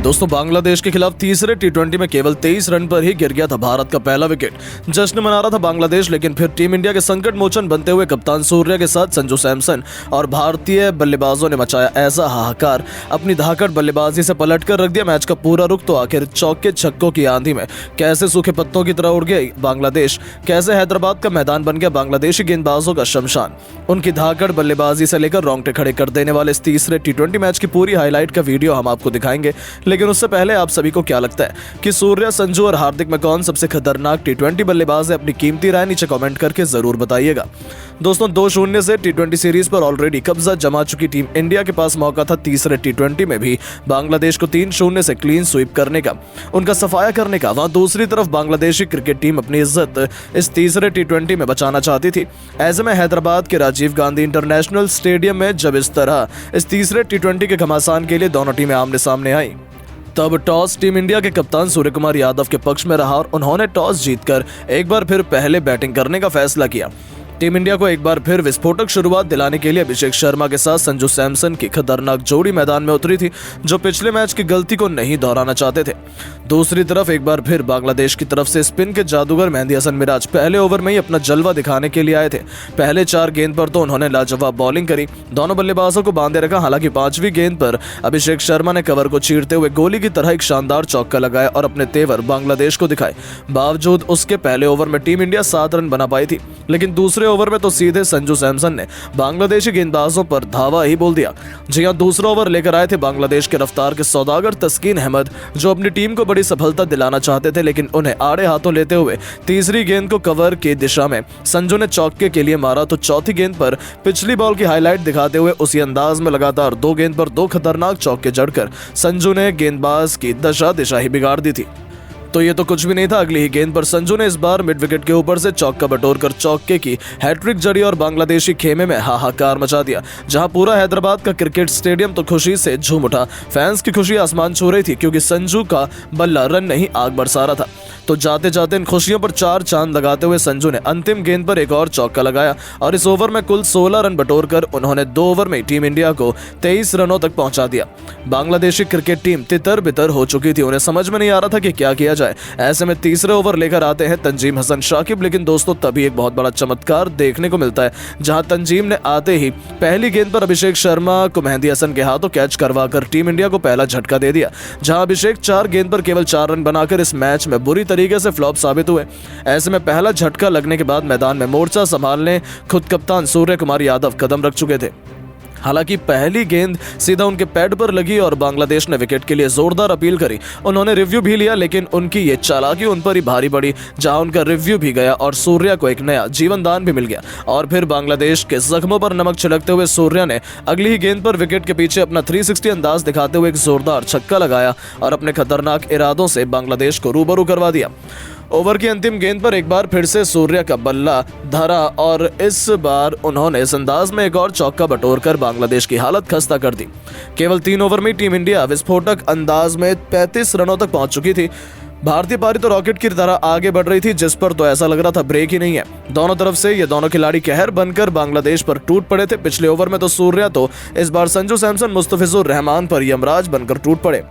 दोस्तों बांग्लादेश के खिलाफ तीसरे टी20 में केवल 23 रन पर ही गिर गया था भारत का पहला विकेट। जश्न मना रहा था बांग्लादेश, लेकिन फिर टीम इंडिया के संकट मोचन बनते हुए कप्तान सूर्या के साथ संजू सैमसन और भारतीय बल्लेबाजों ने मचाया ऐसा हाहाकार, अपनी धाकड़ बल्लेबाजी से पलटकर रख दिया मैच का पूरा रुख। तो आखिर चौके छक्कों की आंधी में कैसे सूखे पत्तों की तरह उड़ गई बांग्लादेश, कैसे हैदराबाद का मैदान बन गया बांग्लादेशी गेंदबाजों का शमशान। उनकी धाकड़ बल्लेबाजी से लेकर रोंगटे खड़े कर देने वाले इस तीसरे टी20 मैच की पूरी हाईलाइट का वीडियो हम आपको दिखाएंगे, लेकिन उससे पहले आप सभी को क्या लगता है कि सूर्या, संजू और हार्दिक में कौन सबसे खतरनाक टी20 बल्लेबाज है? अपनी कीमती राय नीचे कमेंट करके जरूर बताइएगा। दोस्तों 2-0 से टी20 सीरीज पर ऑलरेडी कब्जा जमा चुकी टीम इंडिया के पास मौका था तीसरे टी20 में भी बांग्लादेश को 3-0 से क्लीन स्वीप करने का, उनका सफाया करने का। वहां दूसरी तरफ बांग्लादेशी क्रिकेट टीम अपनी इज्जत इस तीसरे टी20 में बचाना चाहती थी। ऐसे में हैदराबाद के राजीव गांधी इंटरनेशनल स्टेडियम में जब इस तरह इस तीसरे टी20 के घमासान के लिए दोनों टीमें आमने सामने आई, तब टॉस टीम इंडिया के कप्तान सूर्यकुमार यादव के पक्ष में रहा और उन्होंने टॉस जीतकर एक बार फिर पहले बैटिंग करने का फैसला किया। टीम इंडिया को एक बार फिर विस्फोटक शुरुआत दिलाने के लिए अभिषेक शर्मा के साथ संजू सैमसन की खतरनाक जोड़ी मैदान में उतरी थी, जो पिछले मैच की गलती को नहीं दोहराना चाहते थे। दूसरी तरफ एक बार फिर बांग्लादेश की तरफ से स्पिन के जादूगर मेहंदी हसन मिराज पहले ओवर में ही अपना जलवा दिखाने के लिए आए थे। पहले 4 गेंद पर तो उन्होंने लाजवाब बॉलिंग करी, दोनों बल्लेबाजों को बांधे रखा। हालांकि 5वीं गेंद पर अभिषेक शर्मा ने कवर को चीरते हुए गोली की तरह एक शानदार चौका लगाया और अपने तेवर बांग्लादेश को दिखाए। बावजूद उसके पहले ओवर में टीम इंडिया 7 रन बना पाई थी, लेकिन दूसरे ओवर में तो सीधे संजू सैमसन ने बांग्लादेशी गेंदबाजों पर धावा ही बोल दिया। जी हां, दूसरा ओवर लेकर आए थे बांग्लादेश के रफ्तार के सौदागर तस्कीन अहमद, जो अपनी टीम को बड़ी सफलता दिलाना चाहते थे, लेकिन उन्हें आड़े हाथों लेते हुए तीसरी गेंद को कवर की दिशा में संजू ने चौके के लिए मारा। तो चौथी गेंद पर पिछली बॉल की हाईलाइट दिखाते हुए उसी अंदाज में लगातार 2 गेंद पर 2 खतरनाक चौके जड़कर संजू ने गेंदबाज की दिशा ही बिगाड़ दी थी। तो ये तो कुछ भी नहीं था। अगली ही गेंद पर संजू ने इस बार मिड विकेट के ऊपर से चौका बटोरकर चौके की हैट्रिक जड़ी और बांग्लादेशी खेमे में हाहाकार मचा दिया, जहां पूरा हैदराबाद का क्रिकेट स्टेडियम तो खुशी से झूम उठा। फैंस की खुशी आसमान छू रही थी, क्योंकि संजू का बल्ला रन नहीं आग बरसा रहा था। तो जाते जाते इन खुशियों पर 4 चांद लगाते हुए संजू ने अंतिम गेंद पर एक और चौका लगाया और इस ओवर में कुल 16 रन बटोरकर उन्होंने 2 ओवर में टीम इंडिया को 23 रनों तक पहुंचा दिया। बांग्लादेशी क्रिकेट टीम तितर बितर हो चुकी थी, उन्हें समझ में नहीं आ रहा था कि क्या किया जाए। ऐसे में तीसरे ओवर लेकर आते हैं तंजीम हसन शाकिब, लेकिन दोस्तों तभी एक बहुत बड़ा चमत्कार देखने को मिलता है, जहां तंजीम ने आते ही पहली गेंद पर अभिषेक शर्मा को मेहंदी हसन के हाथों कैच करवाकर टीम इंडिया को पहला झटका दे दिया। जहां अभिषेक 4 गेंद पर केवल 4 रन बनाकर इस मैच में बुरी तरीके से फ्लॉप साबित हुए। ऐसे में पहला झटका लगने के बाद मैदान में मोर्चा संभालने खुद कप्तान सूर्यकुमार यादव कदम रख चुके थे। हालांकि पहली गेंद सीधा उनके पैड पर लगी और बांग्लादेश ने विकेट के लिए जोरदार अपील करी। उन्होंने रिव्यू भी लिया, लेकिन उनकी ये चालाकी उन पर ही भारी पड़ी, जहां उनका रिव्यू भी गया और सूर्या को एक नया जीवन दान भी मिल गया। और फिर बांग्लादेश के जख्मों पर नमक छिड़कते हुए सूर्या ने अगली ही गेंद पर विकेट के पीछे अपना 360 अंदाज दिखाते हुए एक जोरदार छक्का लगाया और अपने खतरनाक इरादों से बांग्लादेश को रूबरू करवा दिया। ओवर की अंतिम गेंद पर एक बार फिर से सूर्या का बल्ला धरा और इस बार उन्होंने इस अंदाज में एक और चौका बटोरकर बांग्लादेश की हालत खस्ता कर दी। केवल 3 ओवर में टीम इंडिया विस्फोटक अंदाज में 35 रनों तक पहुंच चुकी थी। भारतीय पारी तो रॉकेट की तरह आगे बढ़ रही थी, जिस पर तो ऐसा लग रहा था ब्रेक ही नहीं है। दोनों तरफ से ये दोनों खिलाड़ी कहर बनकर बांग्लादेश पर टूट पड़े थे। पिछले ओवर में तो सूर्या, तो इस बार संजू सैमसन मुस्तफिजुर रहमान पर यमराज बनकर टूट पड़े।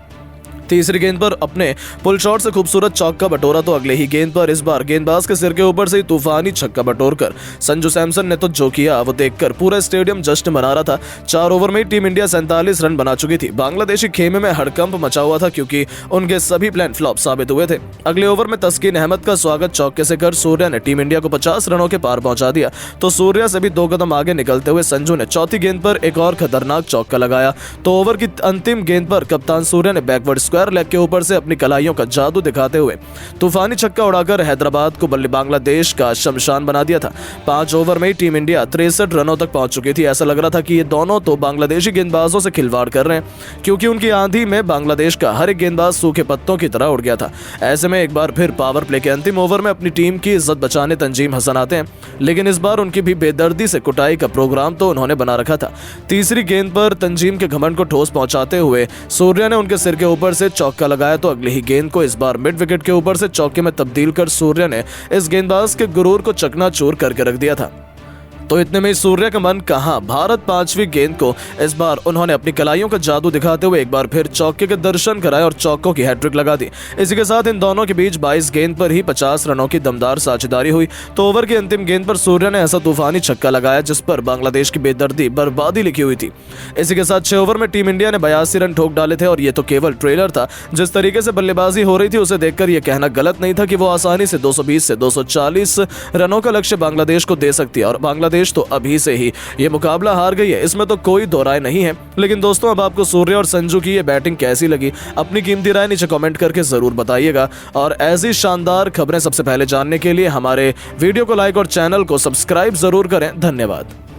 तीसरी गेंद पर अपने पुल शॉट से खूबसूरत चौका बटोरा, तो अगले ही गेंद पर इस बार गेंदबाज के सिर के ऊपर से ही तूफानी छक्का बटोरकर संजू सैमसन ने तो जो किया वो देखकर पूरा स्टेडियम जश्न मना रहा था। 4 ओवर में टीम इंडिया 47 रन बना चुकी थी। बांग्लादेशी खेमे में हड़कंप मचा हुआ था, क्योंकि उनके सभी प्लान फ्लॉप साबित हुए थे। अगले ओवर में तस्कीन अहमद का स्वागत चौके से कर सूर्या ने टीम इंडिया को 50 रनों के पार पहुंचा दिया। तो सूर्या से भी 2 कदम आगे निकलते हुए संजू ने चौथी गेंद पर एक और खतरनाक चौका लगाया। तो ओवर की अंतिम गेंद पर कप्तान सूर्या ने बैकवर्ड स्क्वायर लेग के ऊपर से अपनी कलाइयों का जादू दिखाते हुए तूफानी छक्का उड़ाकर हैदराबाद को बांग्लादेश का शमशान बना दिया था। 5 ओवर में टीम इंडिया 63 रनों तक पहुंच चुकी थी। ऐसा लग रहा था कि ये दोनों तो बांग्लादेशी गेंदबाजों से खिलवाड़ कर रहे हैं, क्योंकि उनकी आंधी में बांग्लादेश का हर एक गेंदबाज सूखे पत्तों की तरह उड़ गया था। ऐसे में एक बार फिर पावर प्ले के अंतिम ओवर में अपनी टीम की इज्जत बचाने तंजीम हसन आते हैं, लेकिन इस बार उनकी भी बेदर्दी से कुटाई का प्रोग्राम तो उन्होंने बना रखा था। तीसरी गेंद पर तंजीम के घमंड को ठोस पहुंचाते हुए सूर्या ने उनके सिर के ऊपर से चौका लगाया। तो अगली ही गेंद को इस बार मिड विकेट के ऊपर से चौके में तब्दील कर सूर्या ने इस गेंदबाज के गुरूर को चकनाचूर करके रख दिया था। तो इतने में सूर्य का मन कहां, भारत 5वीं गेंद को इस बार उन्होंने अपनी कलाइयों का जादू दिखाते हुए एक बार फिर चौके के दर्शन कराए और चौकों की हैट्रिक लगा दी। इसी के साथ इन दोनों के बीच 22 गेंद पर ही 50 रनों की दमदार साझेदारी हुई। तो ओवर की अंतिम गेंद पर सूर्य ने ऐसा तूफानी छक्का लगाया जिस पर बांग्लादेश की बेदर्दी बर्बादी लिखी हुई थी। इसी के साथ 6 ओवर में टीम इंडिया ने 82 रन ठोक डाले थे और ये तो केवल ट्रेलर था। जिस तरीके से बल्लेबाजी हो रही थी उसे देखकर यह कहना गलत नहीं था कि वो आसानी से 220 से 240 रनों का लक्ष्य बांग्लादेश को दे सकती है और बांग्लादेश तो अभी से ही ये मुकाबला हार गई है, इसमें तो कोई दो राय नहीं है। लेकिन दोस्तों, अब आपको सूर्य और संजू की ये बैटिंग कैसी लगी, अपनी कीमती राय नीचे कमेंट करके जरूर बताइएगा। और ऐसी शानदार खबरें सबसे पहले जानने के लिए हमारे वीडियो को लाइक और चैनल को सब्सक्राइब जरूर करें। धन्यवाद।